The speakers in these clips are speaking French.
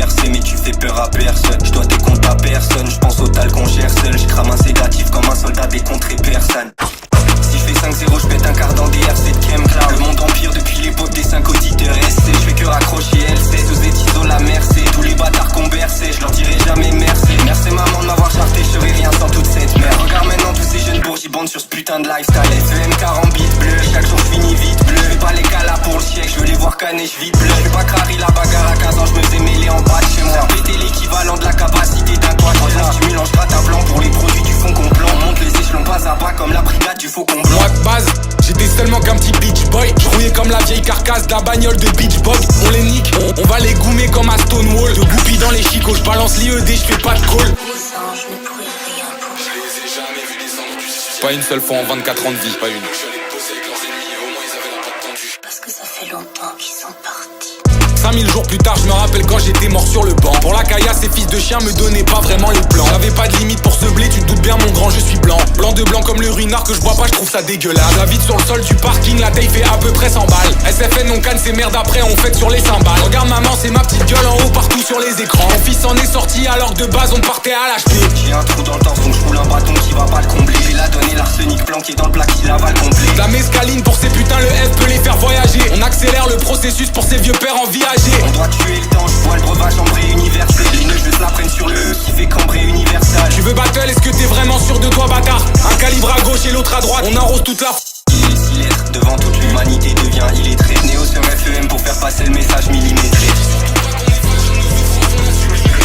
percer, mais tu fais peur à personne. Je dois des comptes à personne, je pense au tal qu'on gère seul. Je crame un sédatif comme un soldat des contrées persanes. Si je fais 5-0, je pète un quart dans des RC de Chemcloud. Le monde empire depuis l'époque des 5 auditeurs SC. Je fais que raccrocher L16 aux étisos la Mercé. Tous les bâtards qu'on bercé, je leur dirai jamais merci. Merci maman de m'avoir charté, je serais rien sans toute cette merde. Regarde maintenant tous ces jeunes bourges, ils bandent sur ce putain de lifestyle. FEM 40 bits bleu, chaque jour je finis vite bleu. Fais pas les cas là pour le siècle, je veux les voir canner, je vite bleu. Je fais pas crari la bagarre à 15 ans, je me faisais mêler en bas de chez moi. Péter l'équivalent de la capacité d'un toit. Je stimulant, je gratte un blanc pour les produits du fond qu'on plante. On monte les échelons pas à pas comme la brigade du faucon blanc. Moi de base, j'étais seulement qu'un petit beach boy. Je rouillais comme la vieille carcasse d'un bagnole de beach bog. On les nique, on va les goumer comme à Stonewall. De goupilles dans les chicots, je balance l'IED, je fais pas de call. Les anges ne pourraient rien pour Je les ai jamais vus descendre du ciel. Pas une seule fois en 24 ans de vie, pas une. Je suis allé me poser avec leurs ennemis, au moins ils avaient la patte tendue. parce que ça fait longtemps qu'ils sont partis. 5000 jours plus tard, je me rappelle quand j'étais mort sur le banc. Pour la caillasse, ces fils de chiens me donnaient pas vraiment les plans. J'avais pas de limite pour ce blé, tu te doutes bien mon grand, je suis blanc. Blanc de blanc comme le ruinard que je bois pas, je trouve ça dégueulasse. La vide sur le sol du parking, la taille fait à peu près 100 balles. SFN on canne ces merdes après, on fête sur les cymbales. Regarde maman, c'est ma petite gueule en haut partout sur les écrans. Mon fils en est sorti alors que de base on partait à l'HP. J'ai un trou dans le torse donc je roule un bâton qui va pas le combler. J'ai la donné l'arsenic planqué dans le plat qui l'avale complet. La mescaline pour ces putains, le F peut les faire voyager. On accélère le processus pour ces vieux pères en viager. On doit tuer le temps, je vois le breuvage embré universel. Les nœuds je se la prenne sur le E qui fait cambrer universal. Tu veux battle, est-ce que t'es vraiment sûr de toi bâtard? Un calibre à gauche et l'autre à droite, on arrose toute la Il est 6 lettres, devant toute l'humanité devient illettré. Néo sur FEM pour faire passer le message millimétré.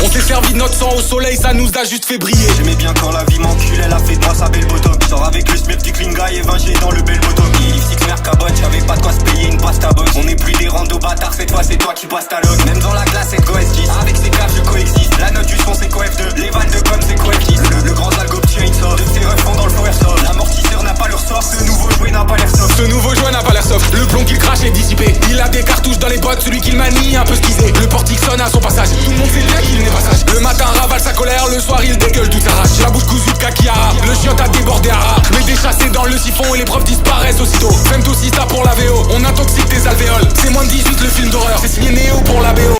On s'est servi de notre sang au soleil, ça nous a juste fait briller. J'aimais bien quand la vie m'encule, elle a fait de moi sa belle bottom. Sors avec le smurf du clean guy et 20 G dans le bel bottom. Il six mer cabote, j'avais pas de quoi se payer une pasta box. On est plus des randos bâtards, cette fois c'est toi qui passes ta log. Même dans la classe c'est co S10, avec ces caves je coexiste. La note du son c'est co F2, les vannes de com c'est co F10. Le grand algo chainsaw, de ses refs font dans le flow airsoft. L'amortisseur n'a pas leur sort, ce nouveau jouet n'a pas l'air soft. Ce nouveau jouet n'a pas l'air soft, le plomb qu'il crache est dissipé. Il a des cartouches dans les bottes, celui qu'il manie un peu skisé. Le portique sonne à son passage, tout le monde sait bien qu'il n'est pas sage. Le matin ravale sa colère, le soir il dégueule toute sa rage. La bouche cousue de Kakihara, le chien t'a débordé à ras. Mais déchassé dans le siphon et les profs disparaissent aussitôt. Femme aussi ça pour la VO, on intoxique tes alvéoles. C'est moins de 18 le film d'horreur, c'est signé Néo pour la BO.